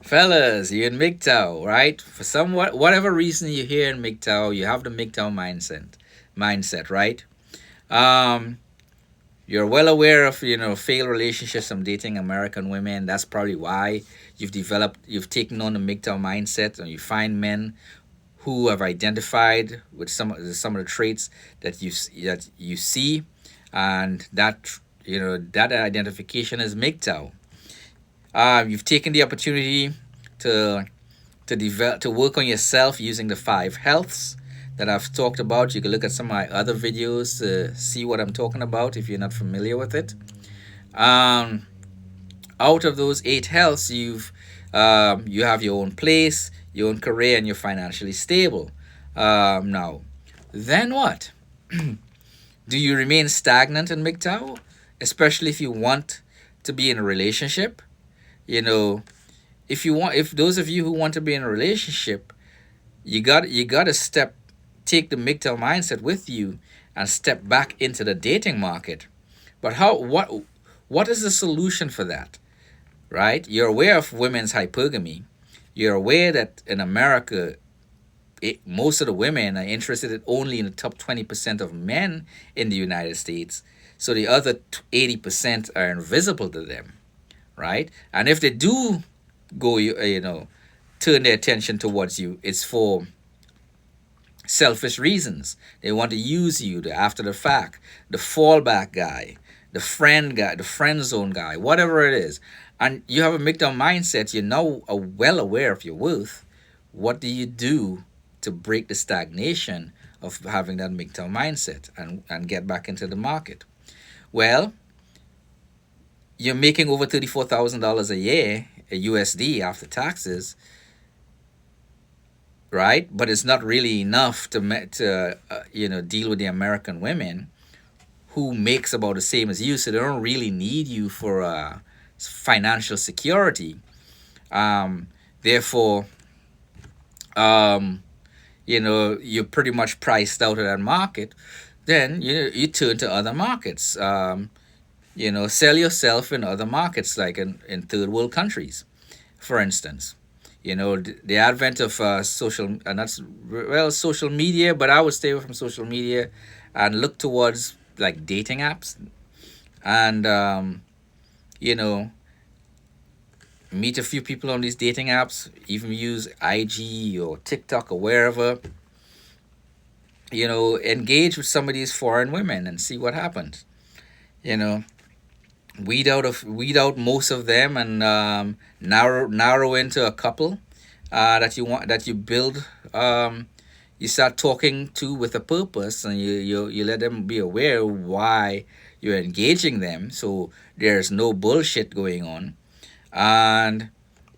Fellas, you're in MGTOW, right? For whatever reason you're here in MGTOW, you have the MGTOW mindset, right? Um, you're well aware of failed relationships from dating American women. That's probably why you've taken on the MGTOW mindset, and you find men who have identified with some of the traits that you see, and that identification is MGTOW. You've taken the opportunity to to work on yourself using the five healths that I've talked about. You can look at some of my other videos to see what I'm talking about if you're not familiar with it. Um, Out of those eight healths, you have your own place, your own career, and you're financially stable. Now, then what? Do you remain stagnant in MGTOW, especially if you want to be in a relationship? You know, if those of you who want to be in a relationship, you got to take the MGTOW mindset with you and step back into the dating market. But what is the solution for that? Right? You're aware of women's hypergamy. You're aware that in America, most of the women are interested only in the top 20% of men in the United States. So the other 80% are invisible to them, right? And if they do go, turn their attention towards you, it's for selfish reasons. They want to use you, the after the fact, the fallback guy, the friend zone guy, whatever it is. And you have a MGTOW mindset, you're now well aware of your worth. What do you do to break the stagnation of having that MGTOW mindset and get back into the market? Well, you're making over $34,000 a year, a USD after taxes, right? But it's not really enough to deal with the American women who makes about the same as you, so they don't really need you for financial security. Therefore, um, you're pretty much priced out of that market. Then you turn to other markets. Sell yourself in other markets, like in third world countries, for instance. The advent of social, and that's well, social media, but I would stay away from social media and look towards like dating apps, and you know meet a few people on these dating apps, even use IG or TikTok or wherever. Engage with some of these foreign women and see what happens. You know, weed out most of them, and narrow into a couple that you build. You start talking to with a purpose, and you let them be aware why you're engaging them, so there's no bullshit going on. And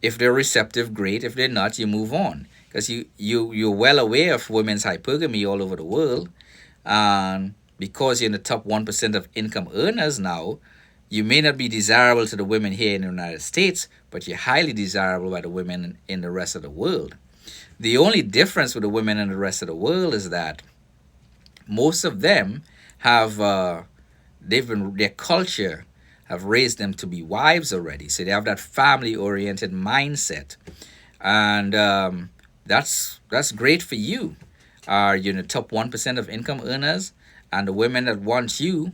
if they're receptive, great. If they're not, you move on, because you're well aware of women's hypergamy all over the world, and because you're in the top 1% of income earners now, you may not be desirable to the women here in the United States, but you're highly desirable by the women in the rest of the world. The only difference with the women in the rest of the world is that most of them have their culture have raised them to be wives already, so they have that family oriented mindset, and that's great for you. You're in the top 1% of income earners, and the women that want you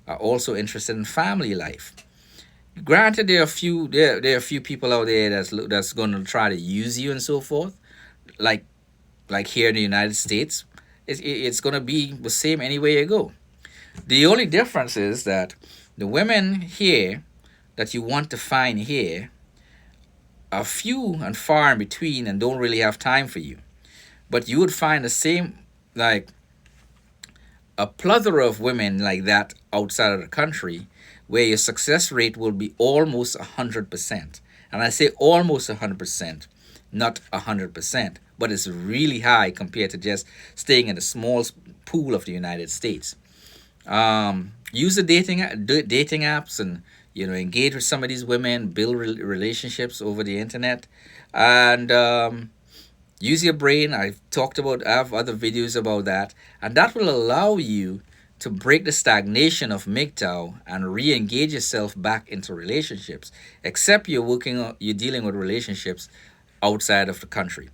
are also interested in family life. Granted, there are a few people out there that's going to try to use you and so forth, like here in the United States. It's going to be the same anywhere you go. The only difference is that the women here that you want to find here are few and far in between and don't really have time for you. But you would find the same, like a plethora of women like that outside of the country, where your success rate will be almost 100%. And I say almost 100%, not 100%, but it's really high compared to just staying in a small pool of the United States. Use the dating apps, and engage with some of these women, build relationships over the internet, and use your brain. I have other videos about that, and that will allow you to break the stagnation of MGTOW and re-engage yourself back into relationships, except you're dealing with relationships outside of the country.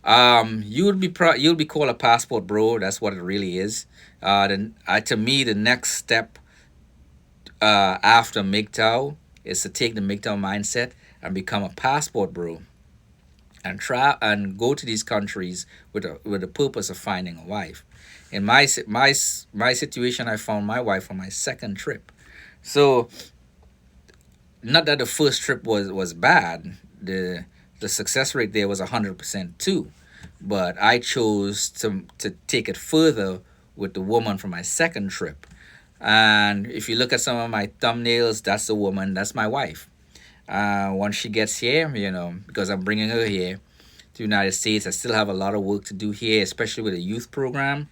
You'll be called a passport bro. That's what it really is. To me, the next step after MGTOW is to take the MGTOW mindset and become a passport bro and try and go to these countries with the purpose of finding a wife. In my situation, I found my wife on my second trip. So not that the first trip was bad. The success rate there was 100% too, but I chose to take it further with the woman from my second trip. And if you look at some of my thumbnails, that's the woman. That's my wife. Once she gets here, because I'm bringing her here to the United States, I still have a lot of work to do here, especially with the youth program.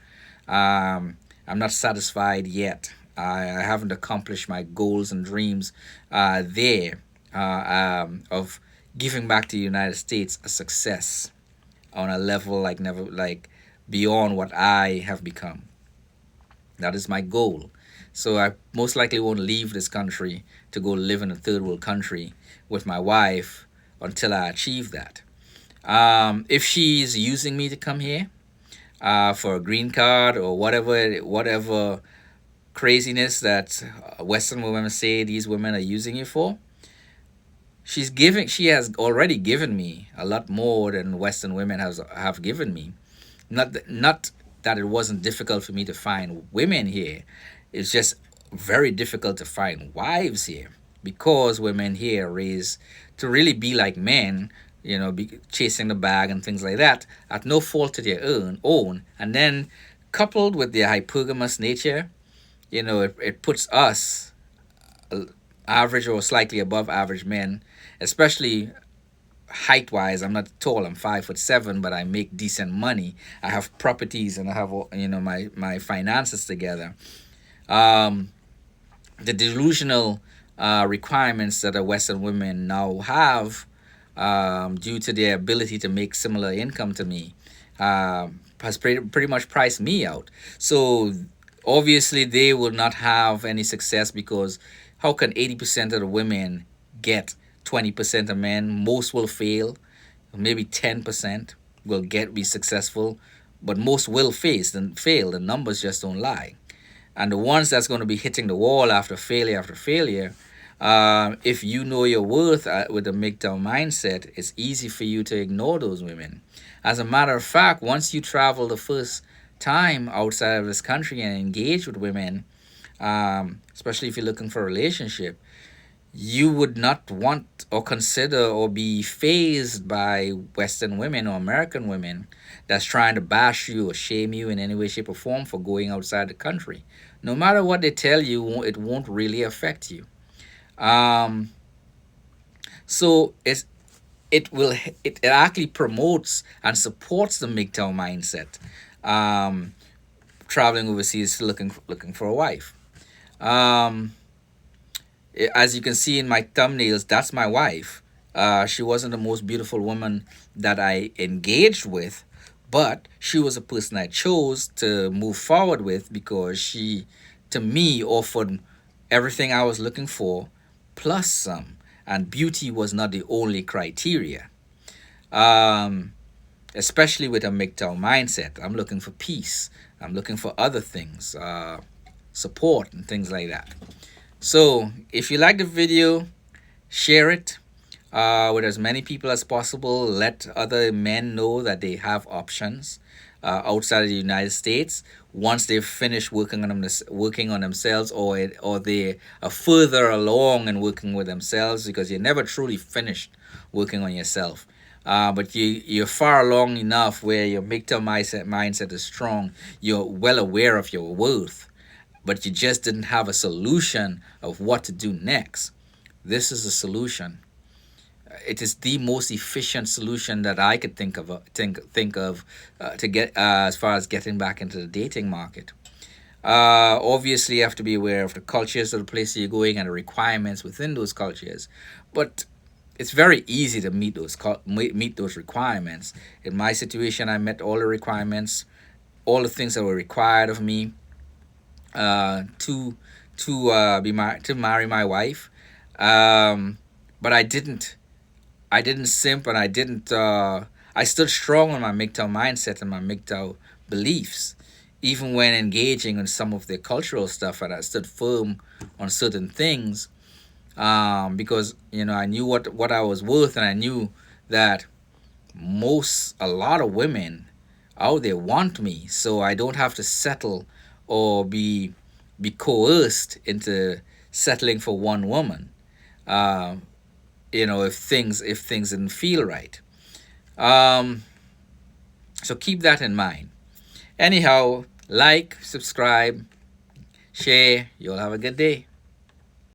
I'm not satisfied yet. I haven't accomplished my goals and dreams there of giving back to the United States a success on a level like never, like beyond what I have become. That is my goal. So I most likely won't leave this country to go live in a third world country with my wife until I achieve that. If she's using me to come here for a green card or whatever craziness that Western women say these women are using you for, she has already given me a lot more than Western women have given me. Not that it wasn't difficult for me to find women here. It's just very difficult to find wives here because women here are raised to really be like men, be chasing the bag and things like that, at no fault of their own. And then coupled with their hypergamous nature, it puts us average or slightly above average men, especially height wise. I'm not tall. I'm 5'7", but I make decent money. I have properties and I have my finances together. The delusional requirements that the Western women now have due to their ability to make similar income to me has pretty much priced me out. So obviously they will not have any success because how can 80% of the women get 20% of men? Most will fail. Maybe 10% will be successful, but most will fail. The numbers just don't lie. And the ones that's going to be hitting the wall after failure, if you know your worth with the MGTOW mindset, it's easy for you to ignore those women. As a matter of fact, once you travel the first time outside of this country and engage with women, especially if you're looking for a relationship, you would not want or consider or be fazed by Western women or American women that's trying to bash you or shame you in any way, shape, or form for going outside the country. No matter what they tell you, it won't really affect you. Um, so it actually promotes and supports the MGTOW mindset. Um, Traveling overseas looking for a wife. Um, as you can see in my thumbnails, that's my wife. She wasn't the most beautiful woman that I engaged with, but she was a person I chose to move forward with because she, to me, offered everything I was looking for, plus some. And beauty was not the only criteria. Um, Especially with a MGTOW mindset. I'm looking for peace. I'm looking for other things, support and things like that. So if you like the video, share it with as many people as possible. Let other men know that they have options outside of the United States once they've finished working on themselves, or they are further along in working with themselves, because you're never truly finished working on yourself. But you're far along enough where your MGTOW mindset is strong. You're well aware of your worth, but you just didn't have a solution of what to do next. This is a solution. It is the most efficient solution that I could think of to get as far as getting back into the dating market. Obviously, you have to be aware of the cultures of the place you're going and the requirements within those cultures. But it's very easy to meet those requirements. In my situation, I met all the requirements, all the things that were required of me. to to marry my wife. Um, but I didn't simp, and I didn't. I stood strong on my MGTOW mindset and my MGTOW beliefs, even when engaging in some of the cultural stuff. And I stood firm on certain things, because I knew what I was worth, and I knew that a lot of women out there want me, so I don't have to settle or be coerced into settling for one woman. Uh, if things didn't feel right. Um, so keep that in mind. Anyhow, like, subscribe, share. You'll have a good day.